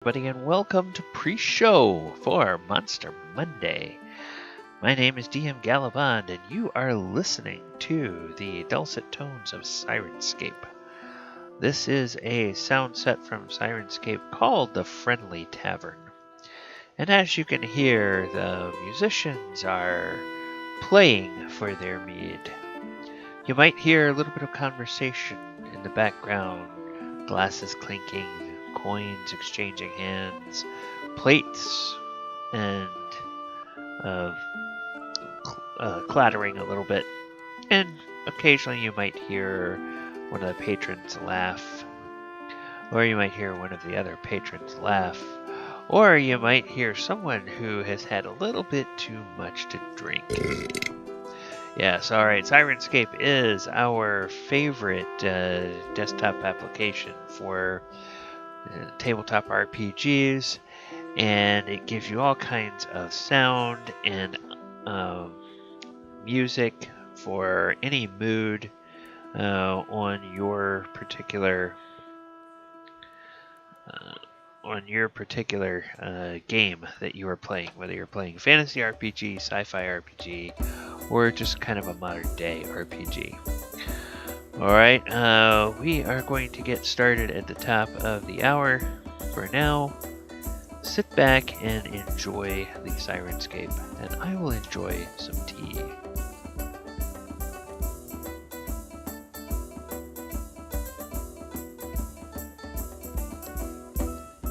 Everybody, and welcome to Preshow for Monster Monday. My name is DM Gallibond, and you are listening to the dulcet tones of Syrinscape. This is a sound set from Syrinscape called the Friendly Tavern. And as you can hear, the musicians are playing for their mead. You might hear a little bit of conversation in the background, glasses clinking, coins exchanging hands, plates, and clattering a little bit. And occasionally you might hear one of the patrons laugh, or you might hear one of the other patrons laugh, or you might hear someone who has had a little bit too much to drink. Yes, alright, Syrinscape is our favorite desktop application for tabletop RPGs, and it gives you all kinds of sound and music for any mood on your particular game that you are playing, whether you're playing fantasy RPG, sci-fi RPG, or just kind of a modern day RPG. Alright, we are going to get started at the top of the hour. For now, sit back and enjoy the Syrinscape, and I will enjoy some tea.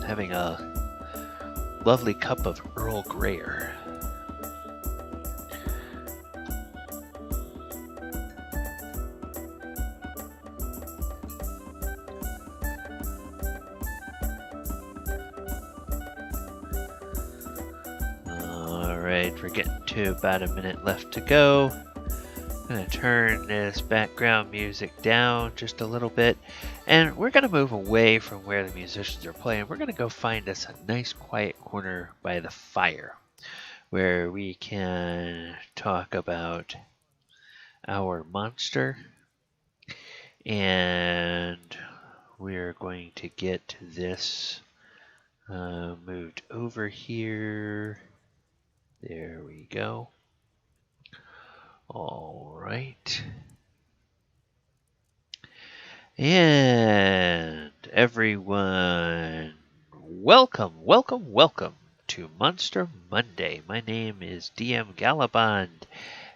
Having a lovely cup of Earl Greyer. We're getting to about a minute left to go. I'm going to turn this background music down just a little bit, and we're going to move away from where the musicians are playing. We're going to go find us a nice quiet corner by the fire where we can talk about our monster, and we're going to get this moved over here. There we go. All right. And everyone, welcome to Monster Monday. My name is DM Gallibond,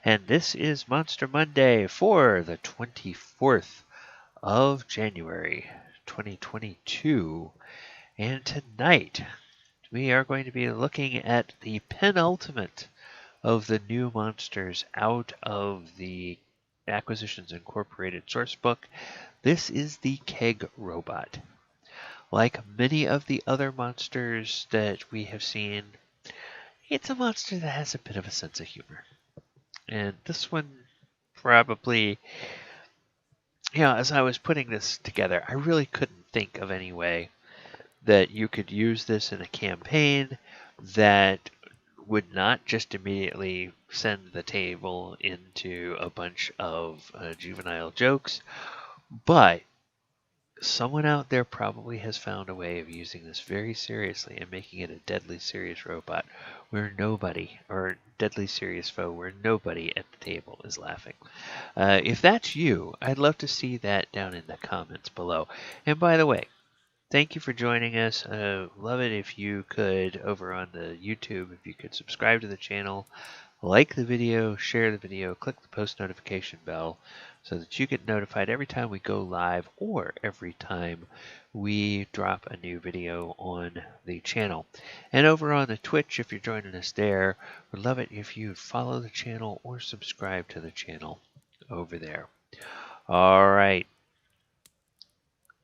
and this is Monster Monday for the 24th of January, 2022. And tonight, we are going to be looking at the penultimate of the new monsters out of the Acquisitions Incorporated sourcebook. This is the Keg Robot. Like many of the other monsters that we have seen, it's a monster that has a bit of a sense of humor. And this one probably, as I was putting this together, I really couldn't think of any way that you could use this in a campaign that would not just immediately send the table into a bunch of juvenile jokes, but someone out there probably has found a way of using this very seriously and making it a deadly serious robot where nobody, or deadly serious foe where nobody at the table is laughing. If that's you, I'd love to see that down in the comments below. And by the way, thank you for joining us. Love it if you could, over on the YouTube, if you could subscribe to the channel, like the video, share the video, click the post notification bell so that you get notified every time we go live or every time we drop a new video on the channel. And over on the Twitch, if you're joining us there, we'd love it if you'd follow the channel or subscribe to the channel over there. All right.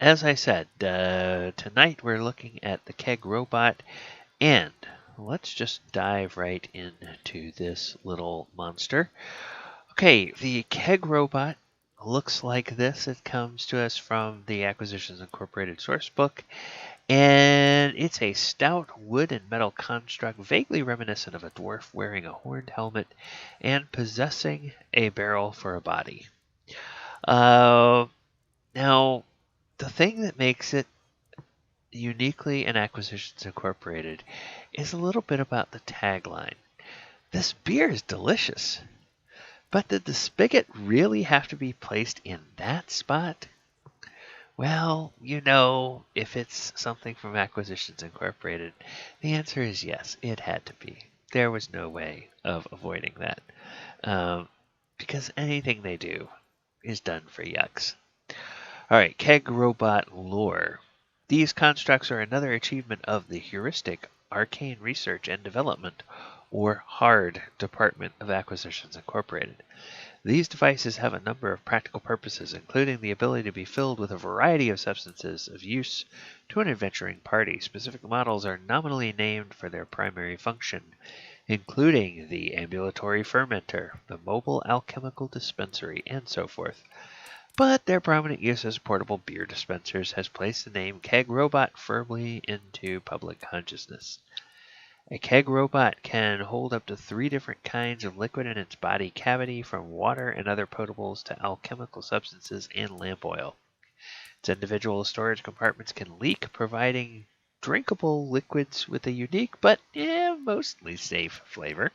As I said, tonight we're looking at the Keg Robot, and let's just dive right into this little monster. Okay, the Keg Robot looks like this. It comes to us from the Acquisitions Incorporated sourcebook, and it's a stout wood and metal construct vaguely reminiscent of a dwarf wearing a horned helmet and possessing a barrel for a body. Now, the thing that makes it uniquely in Acquisitions Incorporated is a little bit about the tagline. This beer is delicious, but did the spigot really have to be placed in that spot? Well, if it's something from Acquisitions Incorporated, the answer is yes, it had to be. There was no way of avoiding that. Because anything they do is done for yucks. Alright, Keg Robot Lore. These constructs are another achievement of the heuristic, arcane research and development, or HARD department of Acquisitions Incorporated. These devices have a number of practical purposes, including the ability to be filled with a variety of substances of use to an adventuring party. Specific models are nominally named for their primary function, including the ambulatory fermenter, the mobile alchemical dispensary, and so forth. But their prominent use as portable beer dispensers has placed the name Keg Robot firmly into public consciousness. A keg robot can hold up to 3 different kinds of liquid in its body cavity, from water and other potables to alchemical substances and lamp oil. Its individual storage compartments can leak, providing drinkable liquids with a unique but mostly safe flavor.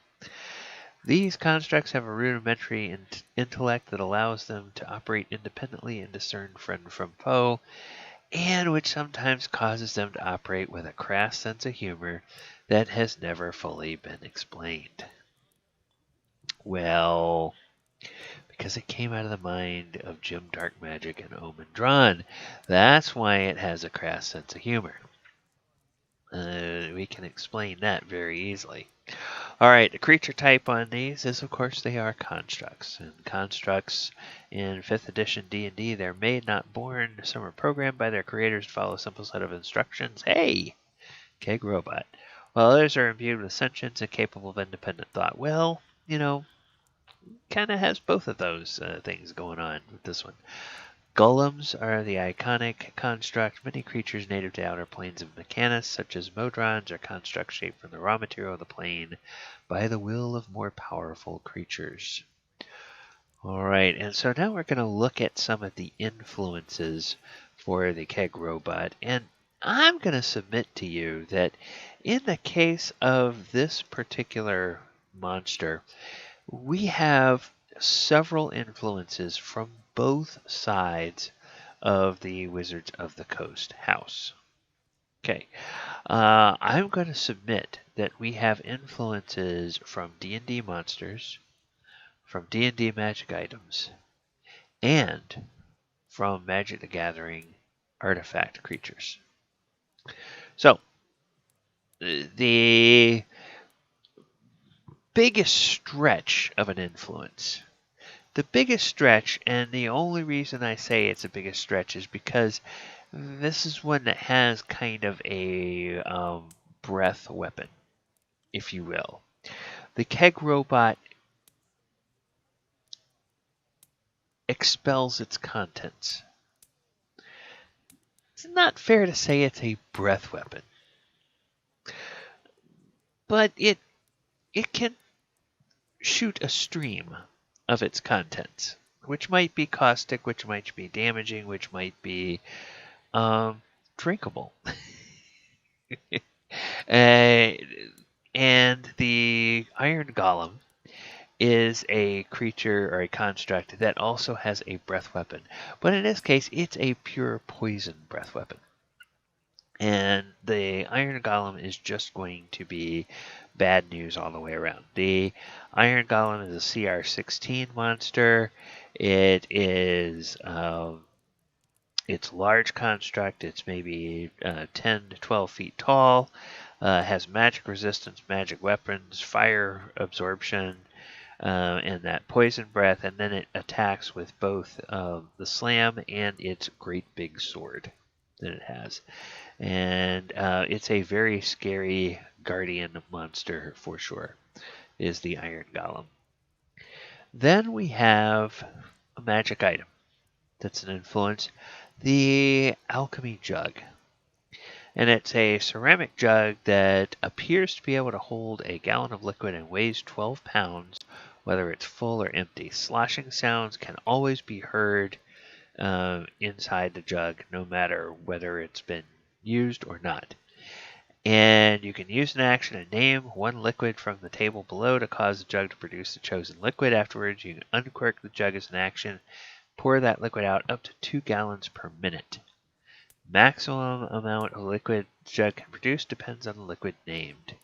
These constructs have a rudimentary intellect that allows them to operate independently and discern friend from foe, and which sometimes causes them to operate with a crass sense of humor that has never fully been explained. Well, because it came out of the mind of Jim Darkmagic and Omen Drawn, that's why it has a crass sense of humor. We can explain that very easily. Alright, the creature type on these is, of course, they are constructs. And constructs in 5th edition D&D, they're made, not born. Some are programmed by their creators to follow a simple set of instructions. Hey! Keg Robot. While others are imbued with sentience and capable of independent thought. Well, kind of has both of those things going on with this one. Golems are the iconic construct. Many creatures native to outer planes of Mechanus, such as Modrons, are constructs shaped from the raw material of the plane by the will of more powerful creatures. Alright, and so now we're going to look at some of the influences for the Keg Robot, and I'm going to submit to you that in the case of this particular monster, we have several influences from both sides of the Wizards of the Coast house. Okay, I'm going to submit that we have influences from D&D monsters, from D&D magic items, and from Magic the Gathering artifact creatures. So, the biggest stretch of an influence, the biggest stretch, and the only reason I say it's the biggest stretch is because this is one that has kind of a breath weapon, if you will. The Keg Robot expels its contents. It's not fair to say it's a breath weapon, but it can shoot a stream of its contents, which might be caustic, which might be damaging, which might be drinkable. And the Iron Golem is a creature or a construct that also has a breath weapon. But in this case, it's a pure poison breath weapon. And the Iron Golem is just going to be bad news all the way around. The Iron Golem is a CR16 monster. It is it's large construct. It's maybe 10 to 12 feet tall. Has magic resistance, magic weapons, fire absorption, and that poison breath. And then it attacks with both the slam and its great big sword that it has. And it's a very scary guardian monster for sure, is the Iron Golem. Then we have a magic item that's an influence, the Alchemy Jug. And it's a ceramic jug that appears to be able to hold a gallon of liquid and weighs 12 pounds, whether it's full or empty. Sloshing sounds can always be heard inside the jug, no matter whether it's been used or not. And you can use an action and name one liquid from the table below to cause the jug to produce the chosen liquid. Afterwards, you can uncork the jug as an action, pour that liquid out up to 2 gallons per minute. Maximum amount of liquid the jug can produce depends on the liquid named.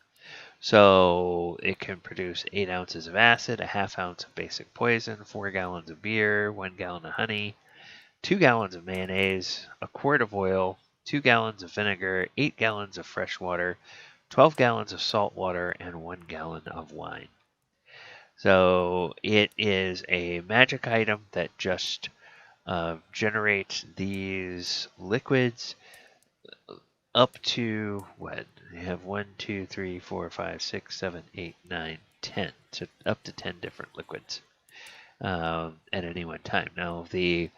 So it can produce 8 ounces of acid, a half ounce of basic poison, 4 gallons of beer, 1 gallon of honey, 2 gallons of mayonnaise, a quart of oil, 2 gallons of vinegar, 8 gallons of fresh water, 12 gallons of salt water, and 1 gallon of wine. So it is a magic item that just generates these liquids up to what? You have 1, 2, 3, 4, 5, 6, 7, 8, 9, 10. So up to 10 different liquids at any one time. Now the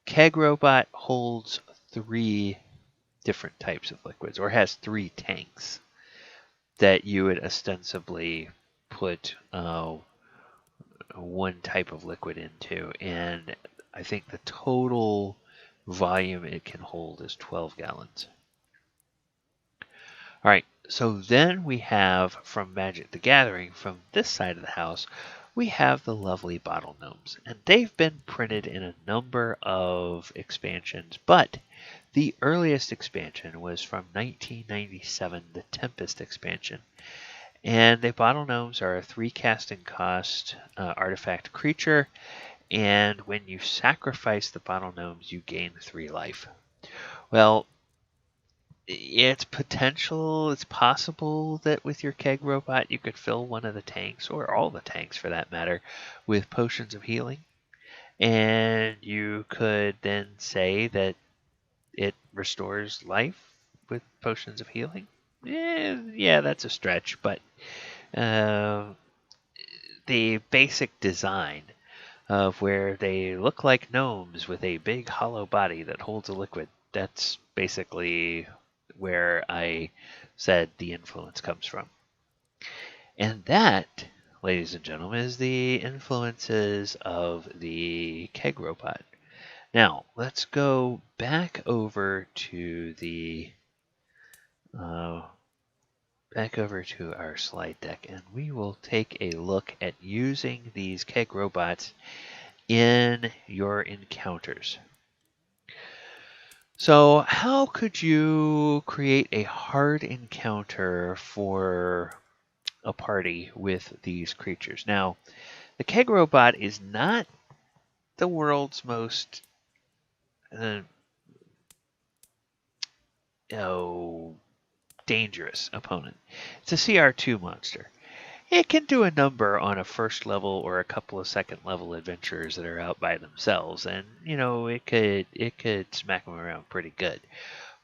Keg Robot holds 3 different types of liquids, or has 3 tanks that you would ostensibly put one type of liquid into, and I think the total volume it can hold is 12 gallons. All right, so then we have from Magic the Gathering, from this side of the house, we have the lovely Bottle Gnomes, and they've been printed in a number of expansions, but the earliest expansion was from 1997, the Tempest expansion. And the Bottle Gnomes are a 3 casting cost artifact creature, and when you sacrifice the Bottle Gnomes, you gain 3 life. Well, it's possible that with your Keg Robot you could fill one of the tanks, or all the tanks for that matter, with potions of healing. And you could then say that it restores life with potions of healing. Yeah, that's a stretch, but the basic design of where they look like gnomes with a big hollow body that holds a liquid, that's basically where I said the influence comes from. And that, ladies and gentlemen, is the influences of the Keg Robot. Now, let's go back over to our slide deck, and we will take a look at using these Keg Robots in your encounters. So how could you create a hard encounter for a party with these creatures? Now, the Keg Robot is not the world's most dangerous opponent. It's a CR2 monster. It can do a number on a first level or a couple of second level adventurers that are out by themselves, and it could smack them around pretty good.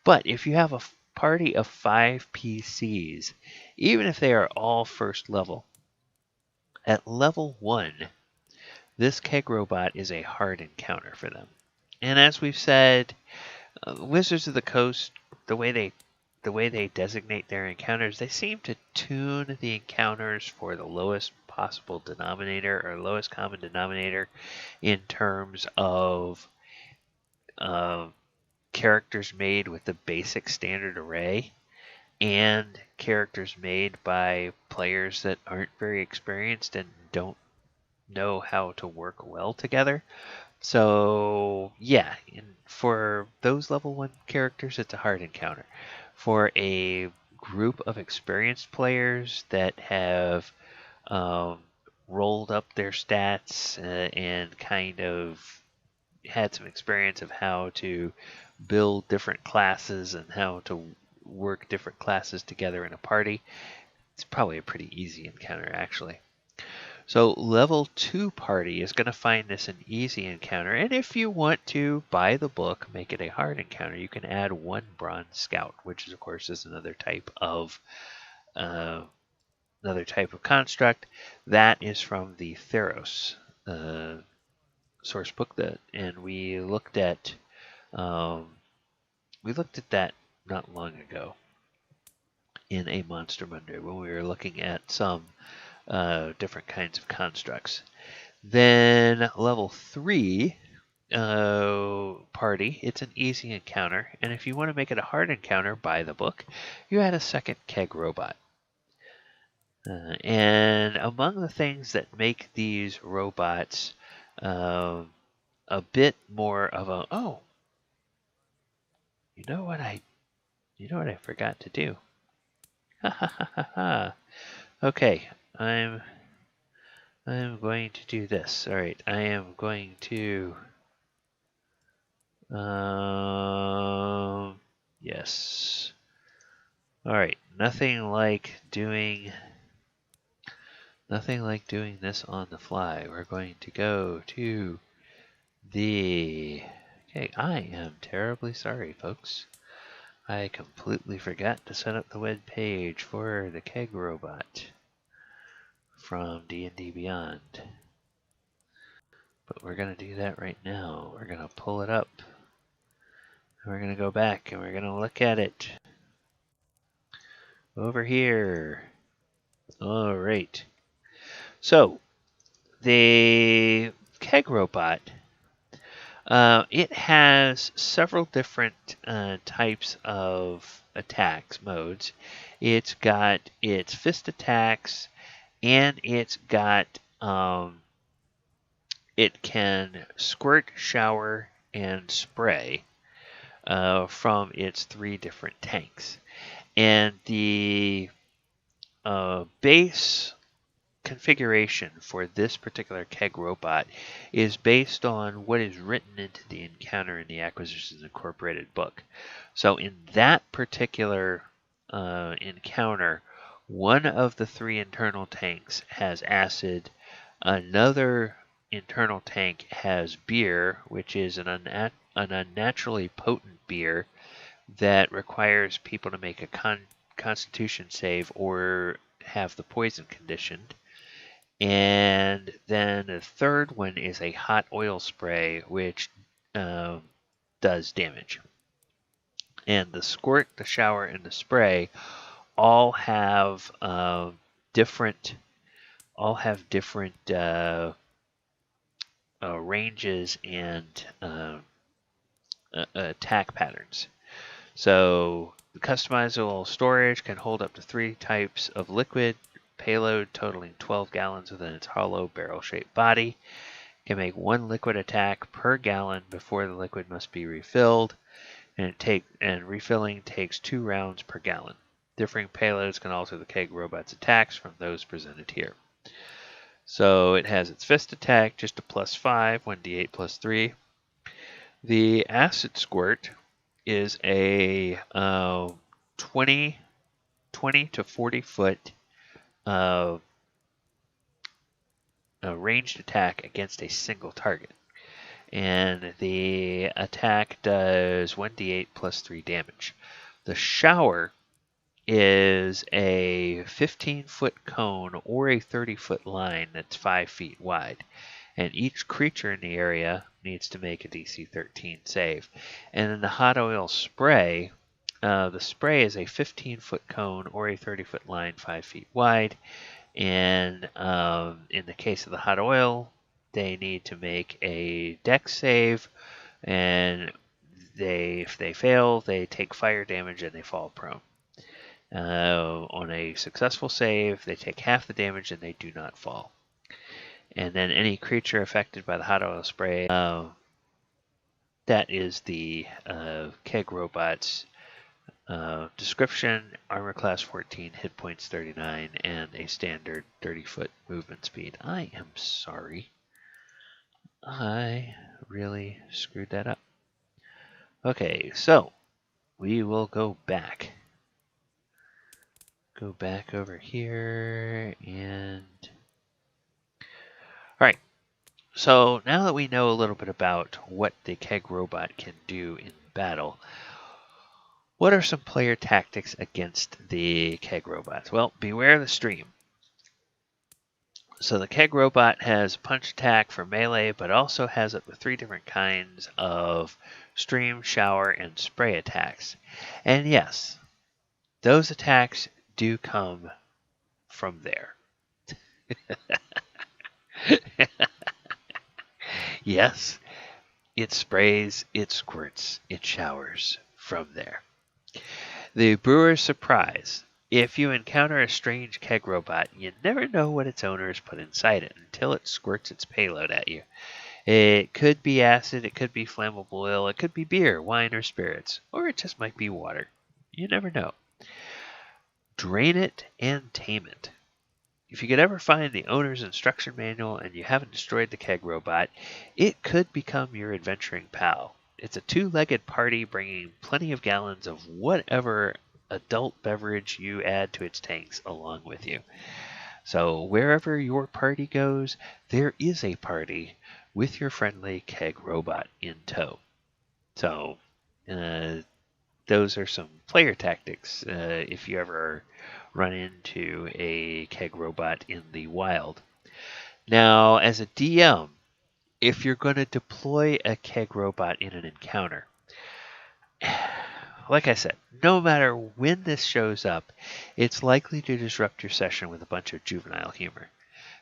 But if you have a party of 5 PCs, even if they are all first level, at level 1, this Keg Robot is a hard encounter for them. And as we've said, Wizards of the Coast, the way they designate their encounters, they seem to tune the encounters for the lowest possible denominator, or lowest common denominator, in terms of characters made with the basic standard array and characters made by players that aren't very experienced and don't know how to work well together. So yeah, for those level 1 characters, it's a hard encounter. For a group of experienced players that have rolled up their stats and kind of had some experience of how to build different classes and how to work different classes together in a party, it's probably a pretty easy encounter, actually. So level 2 party is going to find this an easy encounter, and if you want to, buy the book, make it a hard encounter, you can add 1 Bronze Scout, which is, of course, is another type of construct. That is from the Theros source book, and we looked at that not long ago in a Monster Monday when we were looking at some different kinds of constructs. Then level 3 party, it's an easy encounter, and if you want to make it a hard encounter by the book, you add a second Keg Robot. And among the things that make these robots a bit more of a you know what I forgot to do. Ha ha ha ha ha. Okay, I'm going to do this. All right, I am going to yes. All right, nothing like doing this on the fly. We're going to go to the okay, I am terribly sorry, folks. I completely forgot to set up the web page for the Keg Robot from D&D Beyond. But we're going to do that right now. We're going to pull it up. And we're going to go back and we're going to look at it. Over here. All right. So, the Keg Robot, it has several different types of attacks modes. It's got its fist attacks, and it's got it can squirt, shower, and spray from its 3 different tanks. And the base configuration for this particular Keg Robot is based on what is written into the encounter in the Acquisitions Incorporated book. So in that particular encounter, one of the 3 internal tanks has acid, another internal tank has beer, which is an unnaturally potent beer that requires people to make a constitution save or have the poison conditioned. And then the third one is a hot oil spray, which does damage. And the squirt, the shower, and the spray all have different ranges and attack patterns. So the customizable storage can hold up to 3 types of liquid. Payload totaling 12 gallons within its hollow barrel-shaped body. Can make 1 liquid attack per gallon before the liquid must be refilled, and refilling takes 2 rounds per gallon. Differing payloads can alter the Keg Robot's attacks from those presented here. So it has its fist attack, just a +5, 1d8 +3. The acid squirt is a 20 to 40 foot a ranged attack against a single target. And the attack does 1d8 +3 damage. The shower is a 15-foot cone or a 30-foot line that's 5 feet wide. And each creature in the area needs to make a DC 13 save. And then the hot oil spray, the spray is a 15-foot cone or a 30-foot line 5 feet wide. And in the case of the hot oil, they need to make a dex save, and if they fail, they take fire damage and they fall prone. On a successful save, they take half the damage and they do not fall. And then any creature affected by the hot oil spray, that is the Keg Robot's description: armor class 14, hit points 39, and a standard 30-foot movement speed. I am sorry. I really screwed that up. Okay, so we will go back. Go back over here and... Alright, so now that we know a little bit about what the Keg Robot can do in battle, what are some player tactics against the Keg Robots? Well, beware the stream. So the Keg Robot has punch attack for melee, but also has up to 3 different kinds of stream, shower, and spray attacks. And yes, those attacks do come from there. Yes, it sprays, it squirts, it showers from there. The brewer's surprise. If you encounter a strange keg robot, you never know what its owner has put inside it until it squirts its payload at you. It could be acid, it could be flammable oil, it could be beer, wine, or spirits, or it just might be water. You never know. Drain it and tame it. If you could ever find the owner's instruction manual and you haven't destroyed the keg robot, it could become your adventuring pal. It's a two-legged party bringing plenty of gallons of whatever adult beverage you add to its tanks along with you. So wherever your party goes, there is a party with your friendly keg robot in tow. So those are some player tactics if you ever run into a keg robot in the wild. Now, as a DM, if you're going to deploy a keg robot in an encounter, like I said, no matter when this shows up, it's likely to disrupt your session with a bunch of juvenile humor.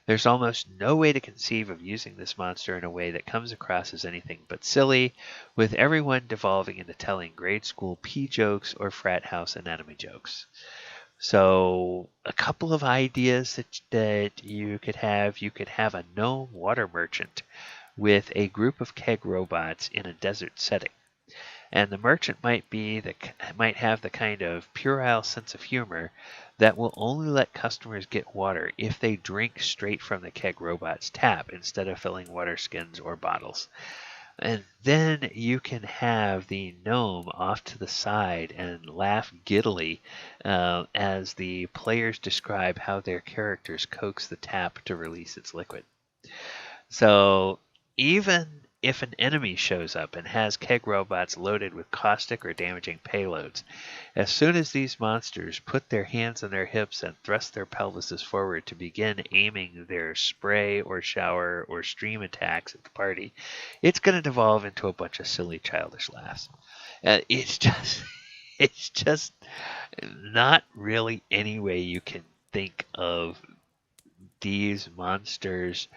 There's almost no way to conceive of using this monster in a way that comes across as anything but silly, with everyone devolving into telling grade school pea jokes or frat house anatomy jokes. So a couple of ideas that you could have a gnome water merchant with a group of keg robots in a desert setting. And the merchant might have the kind of puerile sense of humor that will only let customers get water if they drink straight from the keg robot's tap instead of filling water skins or bottles. And then you can have the gnome off to the side and laugh giddily as the players describe how their characters coax the tap to release its liquid. So even if an enemy shows up and has keg robots loaded with caustic or damaging payloads, as soon as these monsters put their hands on their hips and thrust their pelvises forward to begin aiming their spray or shower or stream attacks at the party, it's going to devolve into a bunch of silly childish laughs. It's just not really any way you can think of these monsters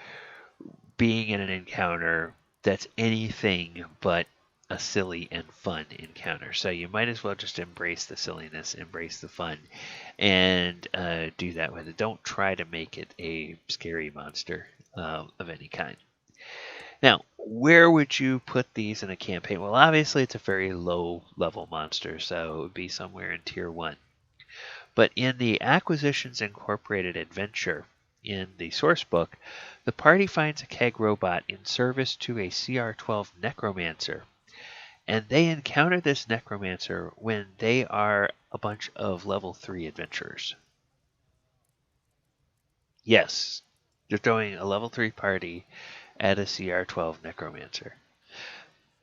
being in an encounter that's anything but a silly and fun encounter. So you might as well just embrace the silliness, embrace the fun, and do that with it. Don't try to make it a scary monster of any kind. Now, where would you put these in a campaign? Well, obviously it's a very low-level monster, so it would be somewhere in Tier 1. But in the Acquisitions Incorporated adventure, in the source book, the party finds a keg robot in service to a CR-12 necromancer, and they encounter this necromancer when they are a bunch of level 3 adventurers. Yes, you're throwing a level 3 party at a CR-12 necromancer.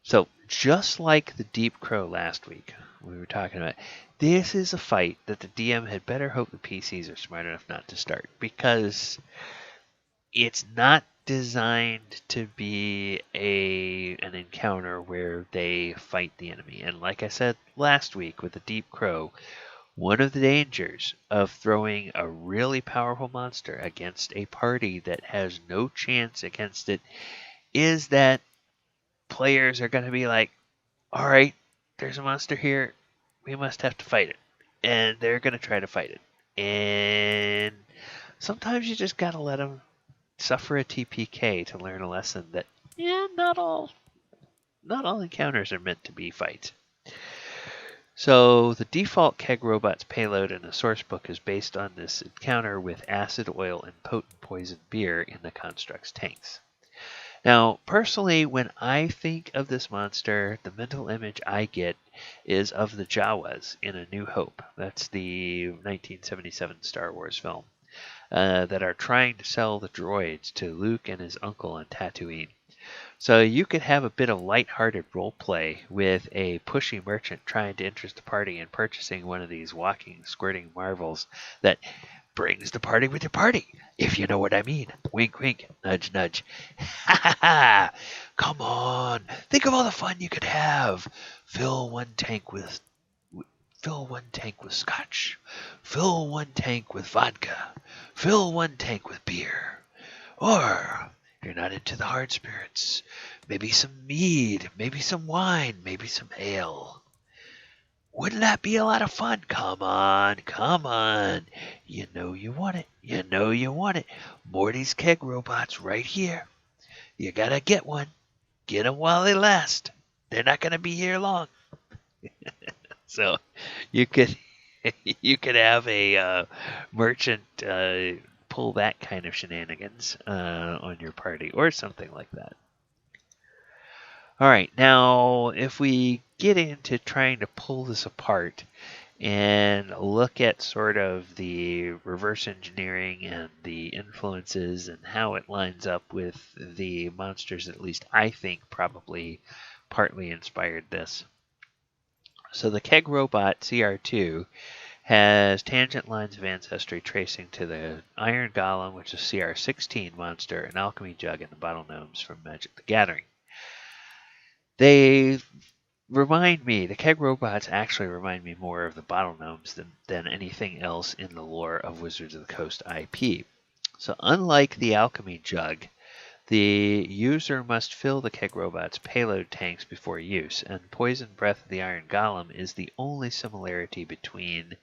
So just like the Deep Crow last week, we were talking about, this is a fight that the DM had better hope the PCs are smart enough not to start, because it's not designed to be an encounter where they fight the enemy. And like I said last week with the Deep Crow, one of the dangers of throwing a really powerful monster against a party that has no chance against it is that players are going to be like, all right, there's a monster here, we must have to fight it. And they're going to try to fight it. And sometimes you just got to let them suffer a TPK to learn a lesson that, not all encounters are meant to be fights. So the default Keg Robot's payload in the source book is based on this encounter with acid, oil, and potent poison beer in the construct's tanks. Now, personally, when I think of this monster, the mental image I get is of the Jawas in A New Hope. That's the 1977 Star Wars film that are trying to sell the droids to Luke and his uncle on Tatooine. So you could have a bit of lighthearted roleplay with a pushy merchant trying to interest the party in purchasing one of these walking, squirting marvels that brings the party with the party, if you know what I mean. Wink, wink, nudge, nudge. Ha ha ha! Come on, think of all the fun you could have. Fill one tank with scotch. Fill one tank with vodka. Fill one tank with beer. Or You're not into the hard spirits. Maybe some mead, maybe some wine, maybe some ale. Wouldn't that be a lot of fun? Come on, come on. You know you want it. You know you want it. Morty's Keg Robots right here. You gotta get one. Get them while they last. They're not gonna be here long. So you could have a merchant pull that kind of shenanigans on your party or something like that. All right, now if we get into trying to pull this apart and look at sort of the reverse engineering and the influences and how it lines up with the monsters that at least I think probably partly inspired this. So the Keg Robot CR2 has tangent lines of ancestry tracing to the Iron Golem, which is CR16 monster, and Alchemy Jug and the Bottle Gnomes from Magic the Gathering. They remind me, the Keg Robots actually remind me more of the Bottle Gnomes than anything else in the lore of Wizards of the Coast IP. So unlike the Alchemy Jug, the user must fill the Keg Robot's payload tanks before use, and Poison Breath of the Iron Golem is the only similarity between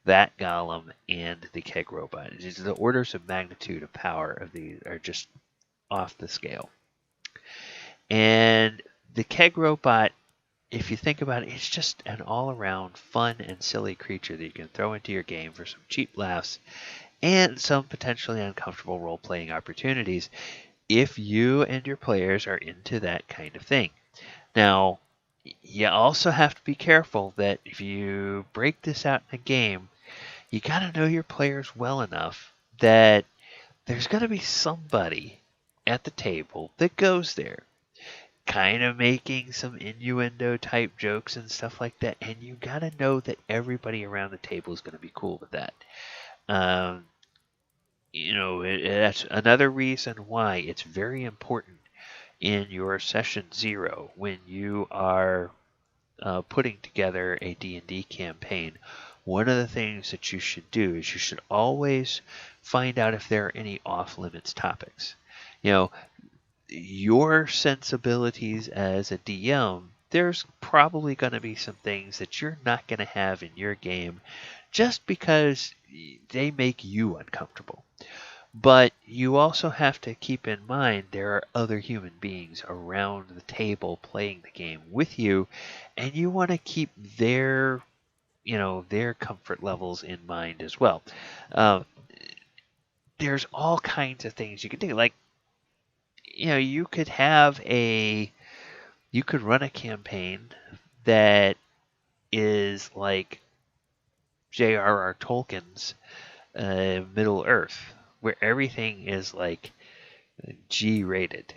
that Golem and the Keg Robot. The orders of magnitude of power of these are just off the scale. And the Keg Robot, if you think about it, it's just an all-around fun and silly creature that you can throw into your game for some cheap laughs and some potentially uncomfortable role-playing opportunities if you and your players are into that kind of thing. Now, you also have to be careful that if you break this out in a game, you got to know your players well enough that there's going to be somebody at the table that goes there, kind of making some innuendo type jokes and stuff like that, and you got to know that everybody around the table is going to be cool with that. That's another reason why it's very important in your session 0 when you are putting together a D&D campaign. One of the things that you should do is you should always find out if there are any off-limits topics. Your sensibilities as a DM, there's probably going to be some things that you're not going to have in your game just because they make you uncomfortable. But you also have to keep in mind there are other human beings around the table playing the game with you, and you want to keep their comfort levels in mind as well. There's all kinds of things you can do. Like, you could run a campaign that is like J.R.R. Tolkien's Middle Earth, where everything is like G-rated,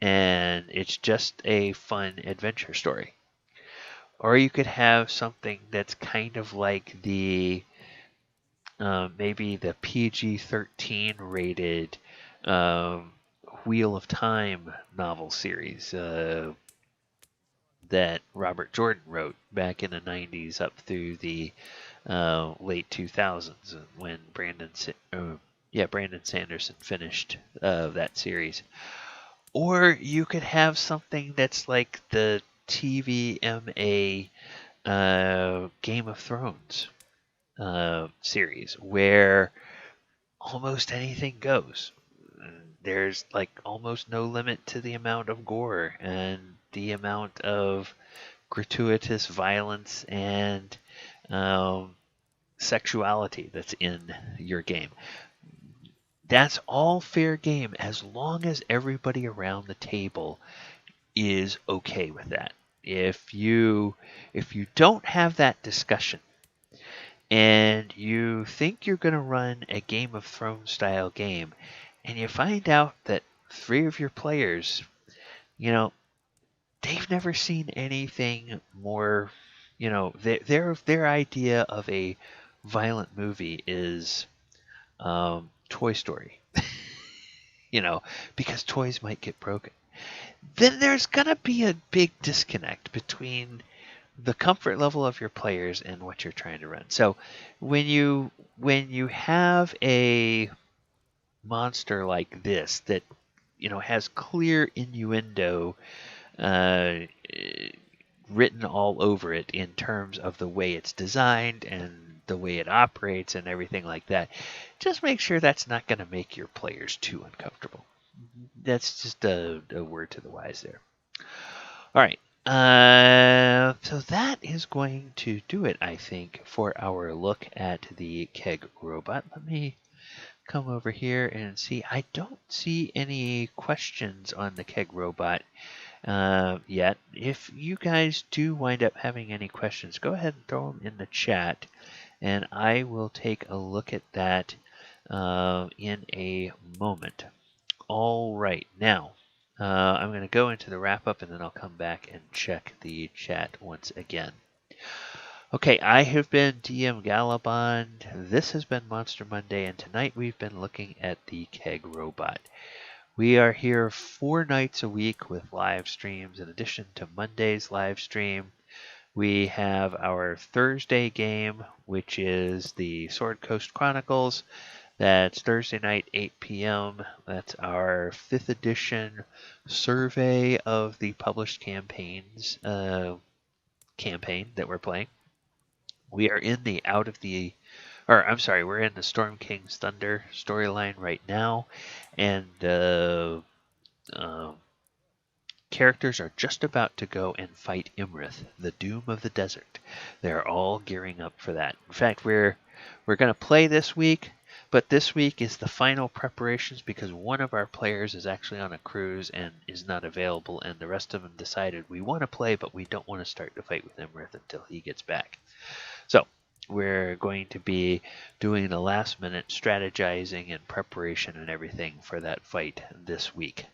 and it's just a fun adventure story. Or you could have something that's kind of like the maybe the PG-13 rated Wheel of Time novel series that Robert Jordan wrote back in the 90s up through the late 2000s when Brandon Sanderson finished that series. Or you could have something that's like the TVMA Game of Thrones series where almost anything goes. There's like almost no limit to the amount of gore and the amount of gratuitous violence and sexuality that's in your game. That's all fair game as long as everybody around the table is okay with that. If you don't have that discussion and you think you're going to run a Game of Thrones style game and you find out that 3 of your players, they've never seen anything more, their idea of a violent movie is Toy Story, because toys might get broken. Then there's going to be a big disconnect between the comfort level of your players and what you're trying to run. So when you have a monster like this that has clear innuendo written all over it in terms of the way it's designed and the way it operates and everything like that. Just make sure that's not going to make your players too uncomfortable. That's just a word to the wise there. All right. So that is going to do it, I think, for our look at the Keg Robot. Let me come over here and see. I don't see any questions on the Keg Robot yet. If you guys do wind up having any questions, go ahead and throw them in the chat, and I will take a look at that in a moment. All right, now I'm going to go into the wrap up and then I'll come back and check the chat once again. Okay, I have been DM Gallibond. This has been Monster Monday, and tonight we've been looking at the Keg Robot. We are here 4 nights a week with live streams in addition to Monday's live stream. We have our Thursday game, which is the Sword Coast Chronicles. That's Thursday night, 8 p.m. That's our 5th edition survey of the published campaigns campaign that we're playing. We are in the we're in the Storm King's Thunder storyline right now, and characters are just about to go and fight Imrith, the Doom of the Desert. They're all gearing up for that. In fact, we're going to play this week. But this week is the final preparations because one of our players is actually on a cruise and is not available, and the rest of them decided we want to play, but we don't want to start the fight with Imrith until he gets back. So we're going to be doing the last minute strategizing and preparation and everything for that fight this week.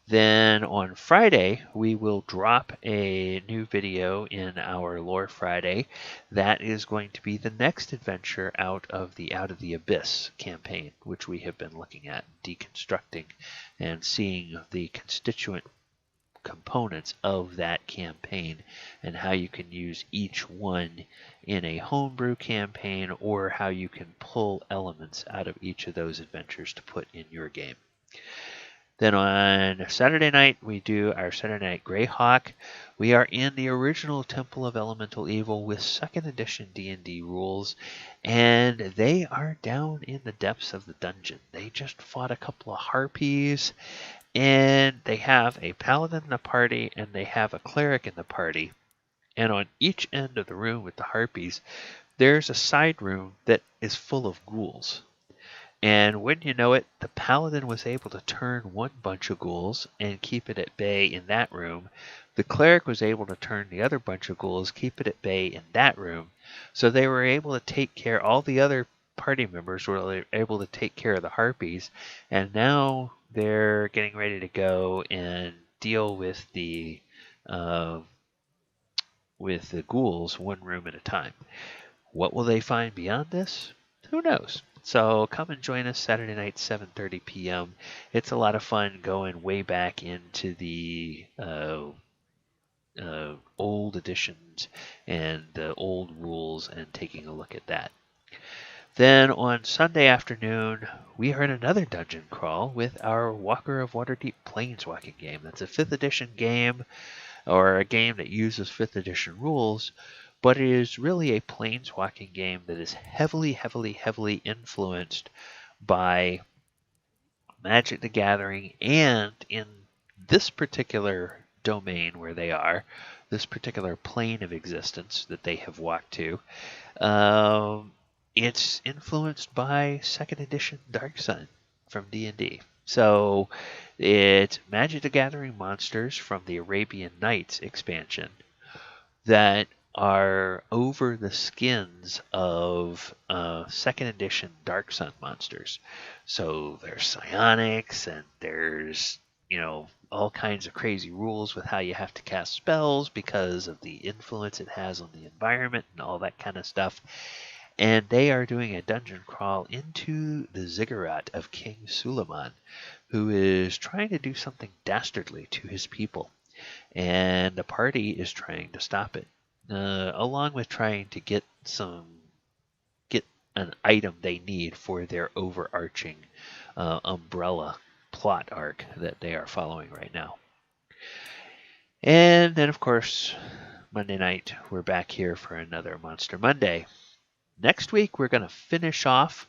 Then on Friday, we will drop a new video in our Lore Friday. That is going to be the next adventure out of the Abyss campaign, which we have been looking at, deconstructing and seeing the constituent components of that campaign and how you can use each one in a homebrew campaign or how you can pull elements out of each of those adventures to put in your game. Then on Saturday night, we do our Saturday Night Greyhawk. We are in the original Temple of Elemental Evil with 2nd edition D&D rules, and they are down in the depths of the dungeon. They just fought a couple of harpies, and they have a paladin in the party, and they have a cleric in the party. And on each end of the room with the harpies, there's a side room that is full of ghouls. And when you know it, the paladin was able to turn one bunch of ghouls and keep it at bay in that room. The cleric was able to turn the other bunch of ghouls, keep it at bay in that room. So they were able to take care, all the other party members were able to take care of the harpies. And now they're getting ready to go and deal with the ghouls one room at a time. What will they find beyond this? Who knows? So come and join us Saturday night, 7:30 p.m. It's a lot of fun going way back into the old editions and the old rules and taking a look at that. Then on Sunday afternoon, we are in another dungeon crawl with our Walker of Waterdeep Planeswalking game. That's a 5th edition game, or a game that uses 5th edition rules, but it is really a planeswalking game that is heavily influenced by Magic the Gathering, and in this particular domain where they are, this particular plane of existence that they have walked to, it's influenced by 2nd edition Dark Sun from D&D. So it's Magic the Gathering monsters from the Arabian Nights expansion that are over the skins of 2nd edition Dark Sun monsters. So there's psionics, and there's, all kinds of crazy rules with how you have to cast spells because of the influence it has on the environment and all that kind of stuff. And they are doing a dungeon crawl into the ziggurat of King Suleiman, who is trying to do something dastardly to his people. And the party is trying to stop it. Along with trying to get an item they need for their overarching umbrella plot arc that they are following right now. And then, of course, Monday night, we're back here for another Monster Monday. Next week, we're going to finish off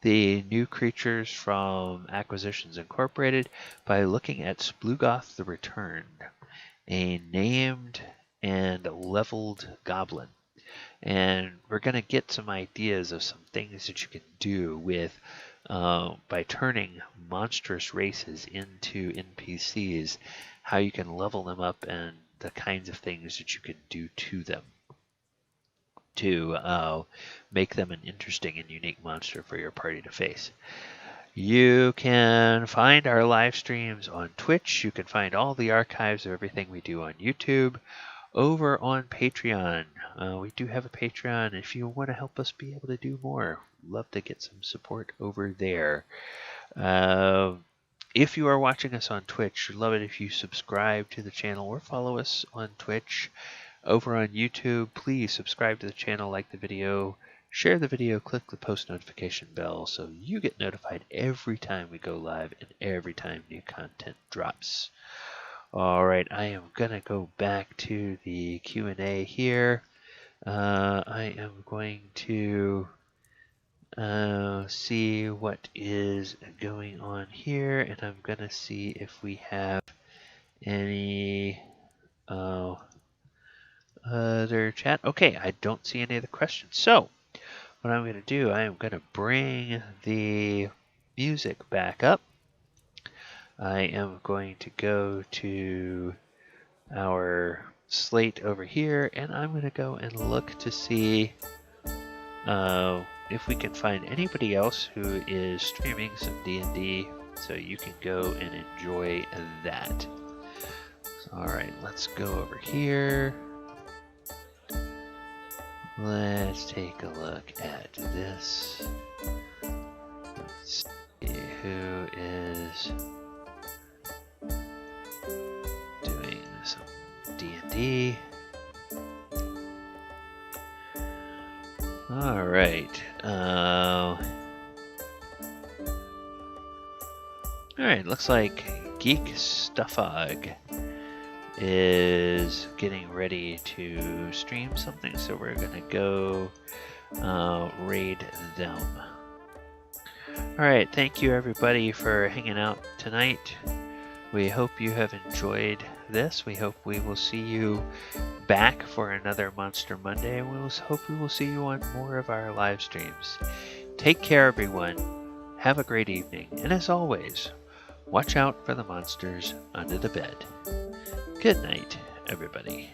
the new creatures from Acquisitions Incorporated by looking at Sploogoth the Returned, a named and leveled goblin. And we're going to get some ideas of some things that you can do with by turning monstrous races into NPCs, how you can level them up and the kinds of things that you can do to them to make them an interesting and unique monster for your party to face. You can find our live streams on Twitch. You can find all the archives of everything we do on YouTube over on Patreon. We do have a Patreon. If you want to help us be able to do more, love to get some support over there. If you are watching us on Twitch, we'd love it if you subscribe to the channel or follow us on Twitch. Over on YouTube, please subscribe to the channel, like the video, share the video, click the post notification bell so you get notified every time we go live and every time new content drops. Alright, I am going to go back to the Q&A here. I am going to see what is going on here, and I'm going to see if we have any other chat. Okay, I don't see any other questions. So, what I'm going to do, I am going to bring the music back up. I am going to go to our slate over here, and I'm going to go and look to see if we can find anybody else who is streaming some D&D, so you can go and enjoy that. Alright, let's go over here. Let's take a look at this. Let's see who is doing some D&D. Alright. Alright, looks like Geek Stuffog is getting ready to stream something, so we're gonna go raid them. Alright, thank you everybody for hanging out tonight. We hope you have enjoyed this. We hope we will see you back for another Monster Monday, and we hope we will see you on more of our live streams. Take care everyone, have a great evening, and as always, watch out for the monsters under the bed. Good night, everybody.